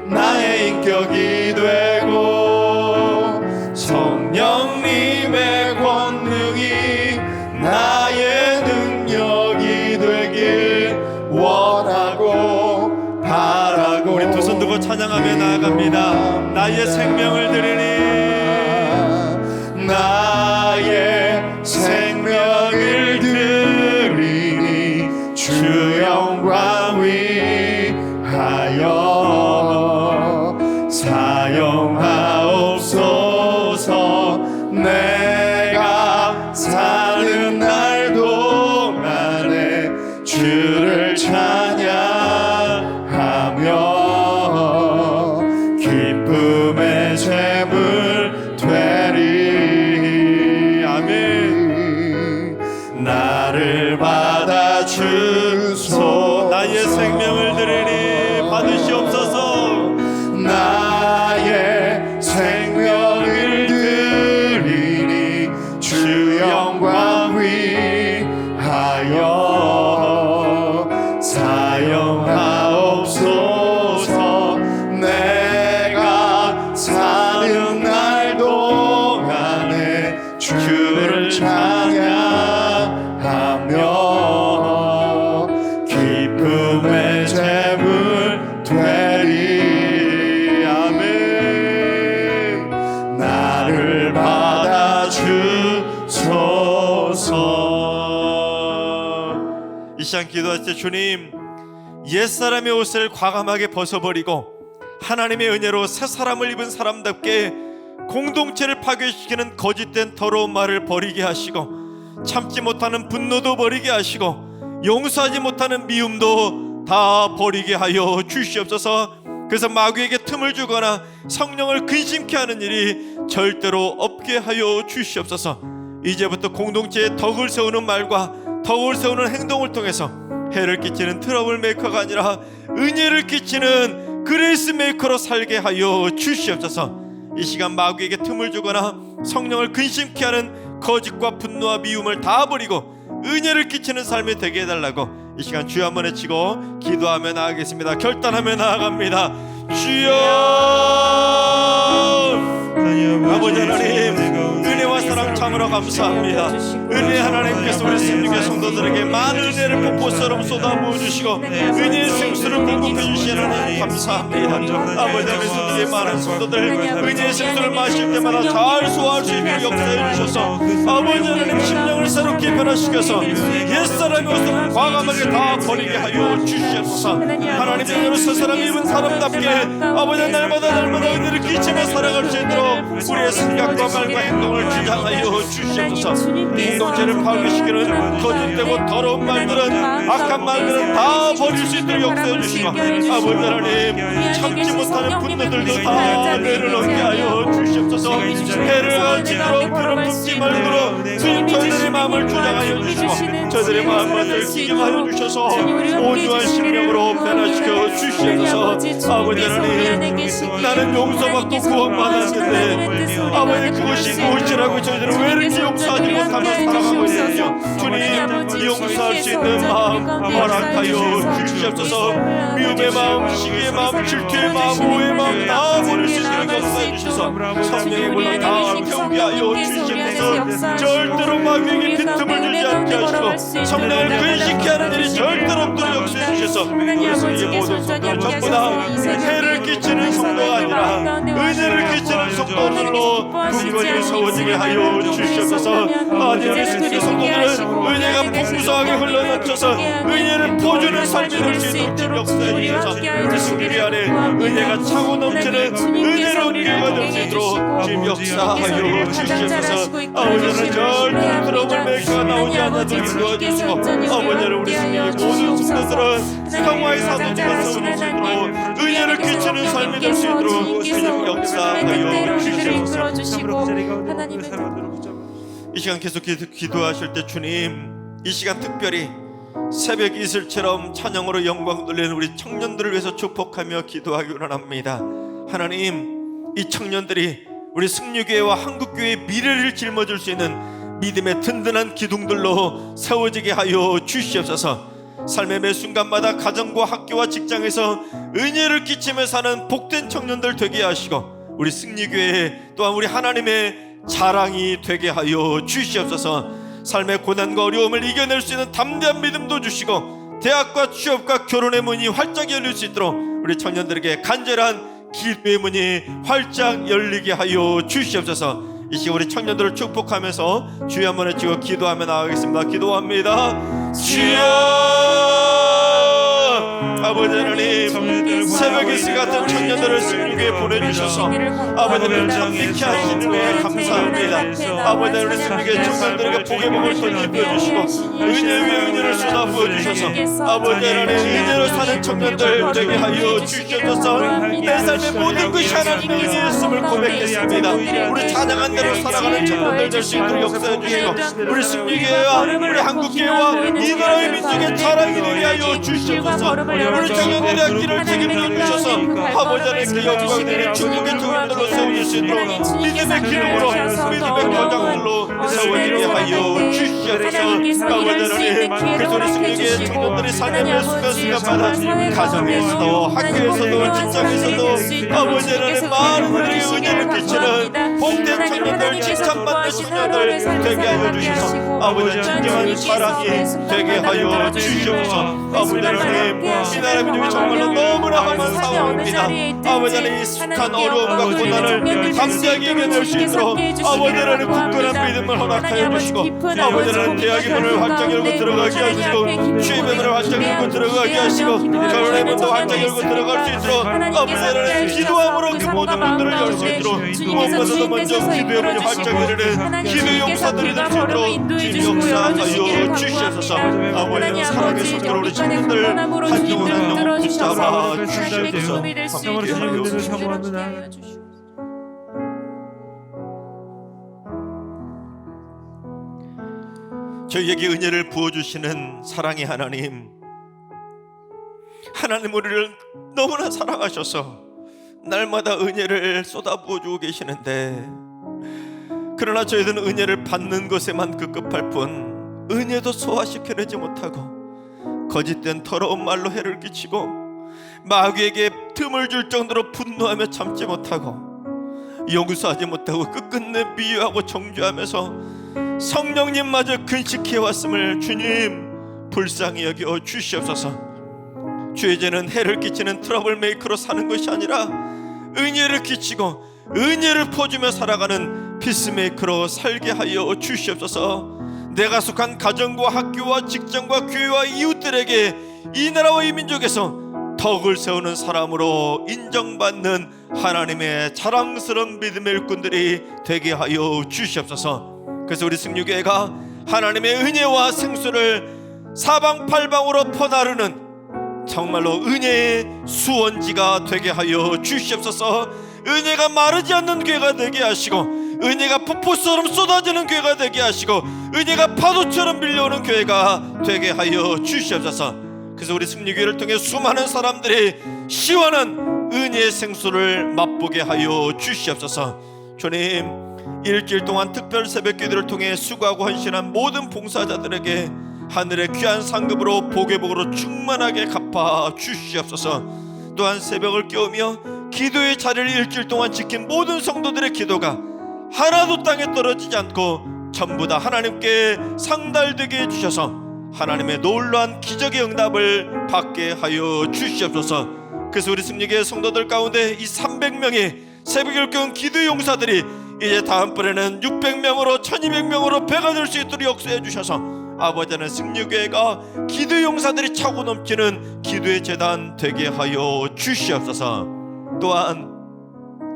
나의 인격이 되고 성령님의 권능이 나의 능력이 되길 원하고 바라고. 우리 두 손 들고 찬양하며 나아갑니다. 나의 생명을 드리니 나의 생명을 드리니 주 영광 위하여 사용하옵소서. 내가 사는 날 동안에 주를 찬양하며 기쁨의 제물 되리. 아멘. 나를 받아주소. 나의 생명을 드리니 받으시옵소서. 나의 생명을 드리니 주 영광 위하여 사용하옵소서. 내가 사는 날 동안에 주를 찬양하며 기쁨의 제물 되리. 아멘. 나를 받아주소서. 이 시간 기도할 때 주님, 옛사람의 옷을 과감하게 벗어버리고 하나님의 은혜로 새 사람을 입은 사람답게 공동체를 파괴시키는 거짓된 더러운 말을 버리게 하시고 참지 못하는 분노도 버리게 하시고 용서하지 못하는 미움도 다 버리게 하여 주시옵소서. 그래서 마귀에게 틈을 주거나 성령을 근심케 하는 일이 절대로 없게 하여 주시옵소서. 이제부터 공동체에 덕을 세우는 말과 덕을 세우는 행동을 통해서 해를 끼치는 트러블 메이커가 아니라 은혜를 끼치는 그레이스 메이커로 살게 하여 주시옵소서. 이 시간 마귀에게 틈을 주거나 성령을 근심케 하는 거짓과 분노와 미움을 다 버리고 은혜를 끼치는 삶이 되게 해달라고 이 시간 주여 한번 외치고 기도하며 나아가겠습니다. 결단하며 나아갑니다. 주여, 아버지 하나님, 은혜와 사랑 참으로 감사합니다. 은혜 하나님께서 우리 승리의 성도들에게 많은 은혜를 폭포처럼 쏟아부어 주시고 은혜의 생수를 공급해 주시는 하나님 감사합니다. 아버지 하나님, 승리의 많은 성도들 은혜의 생수를 마실 때마다 잘 소화할 수 있는 역사해 주셔서 아버지 하나님 심령을 새롭게 변화시켜서 옛사람의 옷을 과감하게 다 버리게 하여 주시옵소서. 하나님의 은혜로 새 사람 입은 사람답게 아버지 날마다 은혜를 끼치며 살아갈 수 있도록 우리의 생각과 말과 행동을 주장하여 주시옵소서. 공동체를 파괴시키는 거짓되고 더러운 말들은 악한 말들은 다 버릴 수 있도록 역사해 주시고 아버지 하나님 참지 못하는 분노들도 다 내를 얻게 하여 주시옵소서. 해를 얻도록 그런 굽지 말도록 주님 저희들의 마음을 주장하여 주시고 저희들의 마음을 기경하여 주셔서 온유한 심령으로 변화시켜 주시옵소서. 아버지 하나님, 나는 용서받고 구원받았는데 아버지 그것이 무엇이라고 저희들은 왜 이렇게 용서하지 못하며 살아가고 있느냐. 주님 용서할 수 있는 마음 허락하여 주시옵소서. 미움의 마음, 시기의 마음, 질투의 마음, 오해의 마음 다 버릴 수 있는 역사해 주셔서 성령의 물로 다 경계하여 주시옵소서. 절대로 마귀에게 빈틈을 주지 않게 하시고 성령을 근심케 하는 일이 절대로 없도록 역사해 주셔서 우리 모든 성도들 전부 다 해를 끼치는 성도가 아니라 은혜를 끼치는 성도들로 굳건히 세워지게 하여 주시옵소서. 아니하는 승리 성도들은 은혜가 풍성하게 흘러넘쳐서 은혜를 퍼주는 삶이 될 수 있도록 역사해 주셔서 승리 안에 은혜가 차고 넘치는 은혜로운 교회가 될 수 있도록 주님 역사하여 주시옵소서. 아버지는 절대 트러블 메이커가 나오지 않도록 인도하주시고 아버지는 우리 승리의 모든 성도들은 평화의 사도들과 세워질 수 있도록 은혜를 끼치는 삶이 될 수 있도록 주님 역사하여 주시옵소서. 이 시간 계속 기도하실 때 주님, 이 시간 특별히 새벽 이슬처럼 찬양으로 영광 돌리는 우리 청년들을 위해서 축복하며 기도하기 원합니다. 하나님, 이 청년들이 우리 승리교회와 한국교회의 미래를 짊어질 수 있는 믿음의 든든한 기둥들로 세워지게 하여 주시옵소서. 삶의 매 순간마다 가정과 학교와 직장에서 은혜를 끼치며 사는 복된 청년들 되게 하시고, 우리 승리교회 또한 우리 하나님의 자랑이 되게 하여 주시옵소서. 삶의 고난과 어려움을 이겨낼 수 있는 담대한 믿음도 주시고, 대학과 취업과 결혼의 문이 활짝 열릴 수 있도록 우리 청년들에게 간절한 기도의 문이 활짝 열리게 하여 주시옵소서. 이 시간 우리 청년들을 축복하면서 주여 한번 외치고 기도하며 나가겠습니다. 기도합니다. 주여! 아버지 하나님, 새벽에 시 같은 청년들을 승리교회에 보내주셔서 아버지 하나님 참되게 하시는 에 감사합니다. 아버지 하나님, 승리교회 청년들에게 복의 복을 던져주시고 은혜 위에 은혜를 쏟아 부어주셔서 아버지 하나님 은혜로 사는 청년들 되게 하여 주시옵소서. 내 삶의 모든 것이 하나님의 은혜였음을 고백했습니다. 우리 찬양한 대로 살아가는 청년들 될 수 있도록 역사해 주시고, 우리 승리교회와 우리 한국교회와 이 나라의 민족의 자랑이 되게 하여 주시옵소서. 우리 청년들의 길을 책임져 주셔서 아버지 하나님께 영광 드리는 중국의 종들로 세워줄 수 있도록 믿음의 기름으로 믿음의 거장들로 세워지게 하여 주시옵소서. 아버지 하나님, 그래서 우리 승리교회 청년들이 삶의 순간순간마다 가정에서도 학교에서도 직장에서도 아버지 하나님 많은 우리에게 은혜를 끼치는 복된 청년들, 칭찬받는 청년들 되게 하여 주셔서 아버지 진정한 사랑이 되게 하여 주시옵소서. 아버지 하나님, 이 나라 민족이 정말로 너무나 험한 상황입니다. 아버지 하나님, 이 숱한 어려움과 고난을 담대하게 이겨낼 수 있도록 아버지 하나님 굳건한 믿음을 허락하여 주시고, 아버지 하나님 대학의 문을 활짝 열고 들어가게 하시고, 취업의 문을 활짝 열고 들어가게 하시고, 결혼의 문도 활짝 열고 들어갈 수 있도록 아버지 하나님 기도함으로 그 모든 문들을 열 수 있도록, 무엇보다도 먼저 기도의 문이 활짝 열리는 기도 용사들이 될 수 있도록 주님 역사하여 주시옵소서. 아버지 하나님, 사랑의 손으로 우리 청년들 한 영혼 한 영혼 붙잡아 주시옵소서. 저희에게 은혜를 부어주시는 사랑의 하나님, 하나님 우리를 너무나 사랑하셔서 날마다 은혜를 쏟아부어주고 계시는데, 그러나 저희들은 은혜를 받는 것에만 급급할 뿐 은혜도 소화시켜내지 못하고 거짓된 더러운 말로 해를 끼치고 마귀에게 틈을 줄 정도로 분노하며 참지 못하고 용서하지 못하고 끝끝내 미워하고 정죄하면서 성령님마저 근식해왔음을 주님 불쌍히 여겨 주시옵소서. 주의 죄는 해를 끼치는 트러블 메이커로 사는 것이 아니라 은혜를 끼치고 은혜를 퍼주며 살아가는 피스메이커로 살게 하여 주시옵소서. 내가 속한 가정과 학교와 직장과 교회와 이웃들에게 이 나라와 이 민족에서 덕을 세우는 사람으로 인정받는 하나님의 자랑스러운 믿음의 일꾼들이 되게 하여 주시옵소서. 그래서 우리 승리교회가 하나님의 은혜와 생수를 사방팔방으로 퍼나르는 정말로 은혜의 수원지가 되게 하여 주시옵소서. 은혜가 마르지 않는 교회가 되게 하시고, 은혜가 폭포처럼 쏟아지는 교회가 되게 하시고, 은혜가 파도처럼 밀려오는 교회가 되게 하여 주시옵소서. 그래서 우리 승리교회를 통해 수많은 사람들이 시원한 은혜의 생수를 맛보게 하여 주시옵소서. 주님, 일주일 동안 특별 새벽 기도를 통해 수고하고 헌신한 모든 봉사자들에게 하늘의 귀한 상급으로 복의 복으로 충만하게 갚아 주시옵소서. 또한 새벽을 깨우며 기도의 자리를 일주일 동안 지킨 모든 성도들의 기도가 하나도 땅에 떨어지지 않고 전부 다 하나님께 상달되게 해주셔서 하나님의 놀라운 기적의 응답을 받게 하여 주시옵소서. 그래서 우리 승리교회 성도들 가운데 이 300명의 새벽을 깨운 기도 용사들이 이제 다음번에는 600명으로 1200명으로 배가 될 수 있도록 역사해 주셔서 아버지는 승리교회가 기도 용사들이 차고 넘치는 기도의 재단 되게 하여 주시옵소서. 또한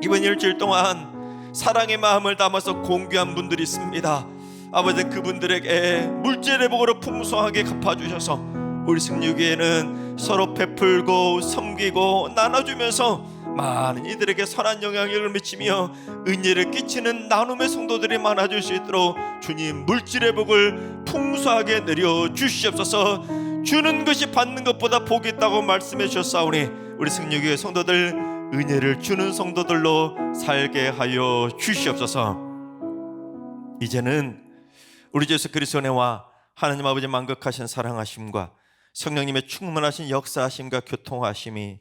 이번 일주일 동안 사랑의 마음을 담아서 공개한 분들이 있습니다. 아버지, 그분들에게 물질의 복으로 풍성하게 갚아주셔서 우리 승리교회는 서로 베풀고 섬기고 나눠주면서 많은 이들에게 선한 영향력을 미치며 은혜를 끼치는 나눔의 성도들이 많아질 수 있도록 주님 물질의 복을 풍성하게 내려 주시옵소서. 주는 것이 받는 것보다 복이 있다고 말씀해 주셨사오니 우리 승리교회 성도들 은혜를 주는 성도들로 살게 하여 주시옵소서. 이제는 우리 주 예수 그리스도의 은혜와 하나님 아버지 만극하신 사랑하심과 성령님의 충만하신 역사하심과 교통하심이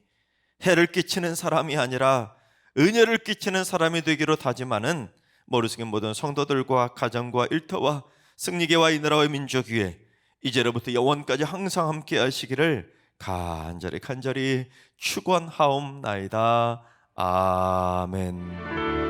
해를 끼치는 사람이 아니라 은혜를 끼치는 사람이 되기로 다짐하는 머릿속의 모든 성도들과 가정과 일터와 승리계와 이 나라와 민족 위에 이제로부터 영원까지 항상 함께 하시기를 간절히 축원하옵나이다. 아멘.